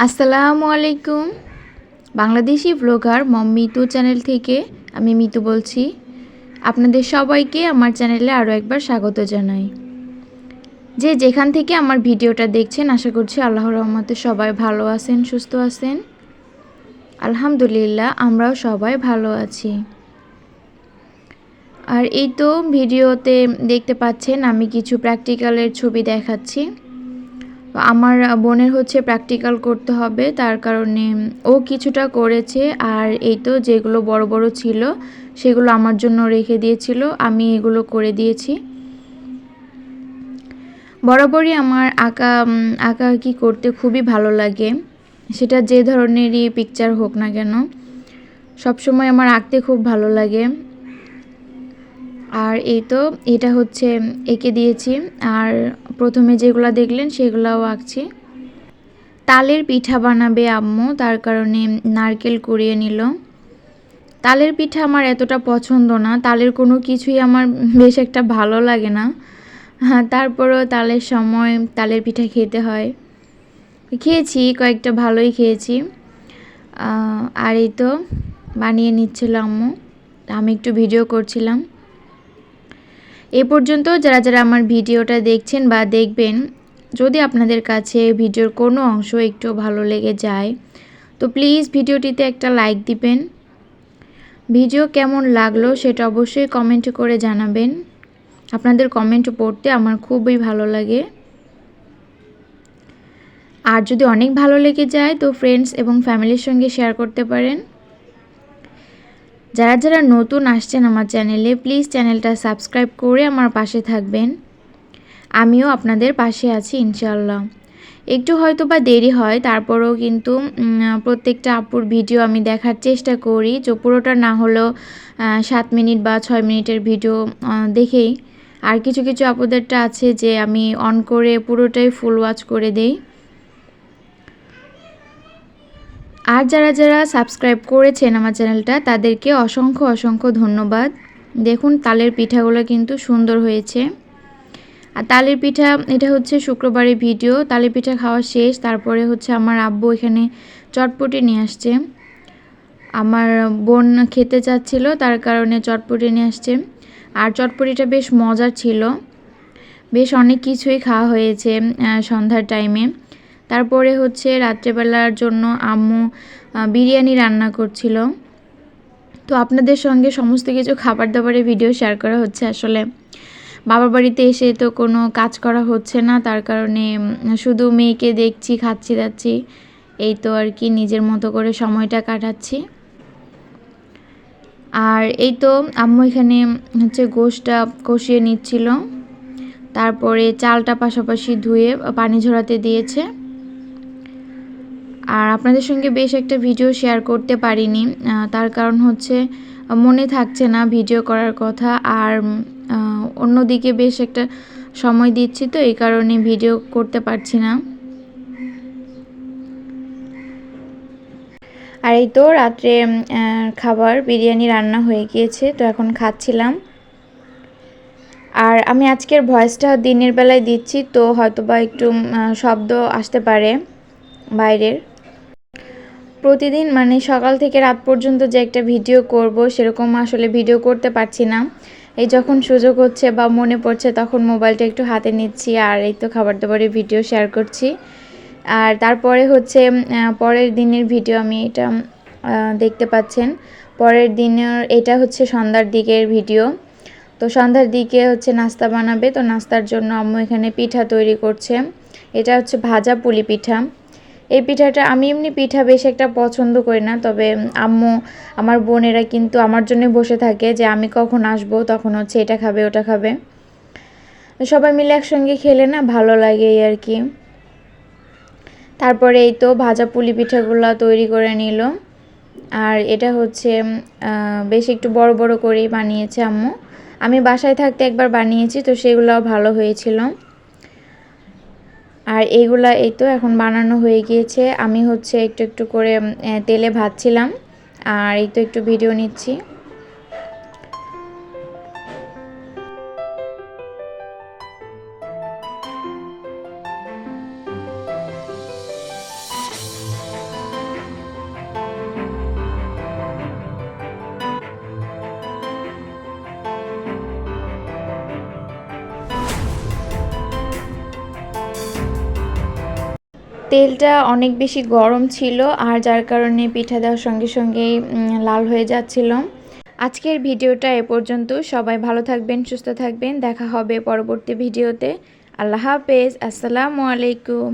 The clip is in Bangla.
আসসালামু আলাইকুম। বাংলাদেশি ব্লগার মম মিতু চ্যানেল থেকে আমি মিতু বলছি। আপনাদের সবাইকে আমার চ্যানেলে আরও একবার স্বাগত জানাই। যে যেখান থেকে আমার ভিডিওটা দেখছেন, আশা করছি আল্লাহর রহমতে সবাই ভালো আছেন, সুস্থ আছেন। আলহামদুলিল্লাহ, আমরাও সবাই ভালো আছি। আর এই তো ভিডিওতে দেখতে পাচ্ছেন আমি কিছু প্র্যাকটিক্যালের ছবি দেখাচ্ছি। আমার বোনের হচ্ছে প্র্যাকটিক্যাল করতে হবে, তার কারণে ও কিছুটা করেছে। আর এই তো যেগুলো বড় বড় ছিল সেগুলো আমার জন্য রেখে দিয়েছিল, আমি এগুলো করে দিয়েছি। বরাবরই আমার আঁকাআঁকি করতে খুবই ভালো লাগে, সেটা যে ধরনেরই পিকচার হোক না কেন, সবসময় আমার আঁকতে খুব ভালো লাগে। আর এই তো এটা হচ্ছে এঁকে দিয়েছি, আর প্রথমে যেগুলো দেখলেন সেগুলোও আঁকছি। তালের পিঠা বানাবে আম্মু, তার কারণে নারকেল কুড়িয়ে নিল। তালের পিঠা আমার এতটা পছন্দ না, তালের কোনো কিছুই আমার বেশ একটা ভালো লাগে না। হ্যাঁ, তারপরও তালের সময় তালের পিঠা খেতে হয়। খেয়েছি, কয়েকটা ভালোই খেয়েছি। আর এই তো বানিয়ে নিচ্ছিল আম্মু, আমি একটু ভিডিও করছিলাম। এ পর্যন্ত যারা যারা আমার ভিডিওটা দেখছেন বা দেখবেন, যদি আপনাদের কাছে ভিডিওর কোনো অংশ একটু ভালো লেগে যায় তো প্লিজ ভিডিওটিতে একটা লাইক দিবেন। ভিডিও কেমন লাগলো সেটা অবশ্যই কমেন্ট করে জানাবেন। আপনাদের কমেন্ট পড়তে আমার খুবই ভালো লাগে। আর যদি অনেক ভালো লেগে যায় তো ফ্রেন্ডস এবং ফ্যামিলির সঙ্গে শেয়ার করতে পারেন। যারা যারা নতুন আসছেন আমার চ্যানেলে, প্লিজ চ্যানেলটা সাবস্ক্রাইব করে আমার পাশে থাকবেন। আমিও আপনাদের পাশে আছি ইনশাআল্লাহ। একটু হয়তো বা দেরি হয়, তারপরেও কিন্তু প্রত্যেকটা আপুর ভিডিও আমি দেখার চেষ্টা করি। যে পুরোটা না হলেও 7 মিনিট বা 6 মিনিটের ভিডিও দেখেই। আর কিছু কিছু আপুদেরটা আছে যে আমি অন করে পুরোটাই ফুল ওয়াচ করে দেই। আর যারা যারা সাবস্ক্রাইব করেছেন আমার চ্যানেলটা, তাদেরকে অসংখ্য অসংখ্য ধন্যবাদ। দেখুন তালের পিঠাগুলো কিন্তু সুন্দর হয়েছে। আর তালের পিঠা, এটা হচ্ছে শুক্রবারের ভিডিও। তালের পিঠা খাওয়া শেষ, তারপরে হচ্ছে আমার আব্বু এখানে চটপটি নিয়ে আসছে। আমার বোন খেতে চাচ্ছিল, তার কারণে চটপটি নিয়ে আসছে। আর চটপটিটা বেশ মজার ছিল, বেশ অনেক কিছুই খাওয়া হয়েছে সন্ধ্যার টাইমে। তারপরে হচ্ছে রাত্রেবেলার জন্য আম্মু বিরিয়ানি রান্না করছিল। তো আপনাদের সঙ্গে সমস্ত কিছু খাবার দাবারের ভিডিও শেয়ার করা হচ্ছে। আসলে বাবার বাড়িতে এসে তো কোনো কাজ করা হচ্ছে না, তার কারণে শুধু মেয়েকে দেখছি, খাচ্ছি যাচ্ছি, এই তো আর কি, নিজের মতো করে সময়টা কাটাচ্ছি। আর এই তো আম্মু এখানে হচ্ছে গোশটা কষিয়ে নিচ্ছিল, তারপরে চালটা পাশাপাশি ধুয়ে পানি ঝরাতে দিয়েছে। আর আপনাদের সঙ্গে বেশ একটা ভিডিও শেয়ার করতে পারিনি, তার কারণ হচ্ছে মনে থাকছে না ভিডিও করার কথা। আর অন্যদিকে বেশ একটা সময় দিচ্ছি, তো এই কারণে ভিডিও করতে পারছি না। আর এই তো রাত্রে খাবার বিরিয়ানি রান্না হয়ে গিয়েছে, তো এখন খাচ্ছিলাম। আর আমি আজকের ভয়েসটা দিনের বেলায় দিচ্ছি, তো হয়তোবা একটু শব্দ আসতে পারে বাইরের। প্রতিদিন মানে সকাল থেকে রাত পর্যন্ত যে একটা ভিডিও করব সেরকম আসলে ভিডিও করতে পারছি না। এই যখন সুযোগ হচ্ছে বা মনে পড়ছে তখন মোবাইলটা একটু হাতে নিচ্ছি, আর এই তো খাবার দাবারের ভিডিও শেয়ার করছি। আর তারপরে হচ্ছে পরের দিনের ভিডিও আমি এটা দেখতে পাচ্ছেন। পরের দিনের এটা হচ্ছে সন্ধ্যার দিকের ভিডিও। তো সন্ধ্যার দিকে হচ্ছে নাস্তা বানাবে, তো নাস্তার জন্য আম্মু এখানে পিঠা তৈরি করছে। এটা হচ্ছে ভাজা পুলি পিঠা। এই পিঠাটা আমি এমনি পিঠা বেশ একটা পছন্দ করি না, তবে আম্মু আমার বোনেরা কিন্তু আমার জন্য বসে থাকে যে আমি কখন আসবো তখন হচ্ছে এটা খাবে ওটা খাবে। সবাই মিলে একসঙ্গে খেলে না ভালো লাগে এই আর কি। তারপরে এই তো ভাজা পুলি পিঠাগুলো তৈরি করে নিল। আর এটা হচ্ছে বেশ একটু বড় বড় করেই বানিয়েছে আম্মু। আমি বাসায় থাকতে একবার বানিয়েছি, তো সেগুলোও ভালো হয়েছিল। আর এইগুলা এই তো এখন বানানো হয়ে গিয়েছে। আমি হচ্ছে একটু একটু করে তেলে ভাজছিলাম। আর এই তো একটু ভিডিও নিচ্ছি। তেলটা অনেক বেশি গরম ছিল, আর যার কারণে পিঠা দেওয়ার সঙ্গে সঙ্গেই লাল হয়ে যাচ্ছিল। আজকের ভিডিওটা এ পর্যন্ত। সবাই ভালো থাকবেন, সুস্থ থাকবেন। দেখা হবে পরবর্তী ভিডিওতে। আল্লাহ হাফেজ। আসসালামু আলাইকুম।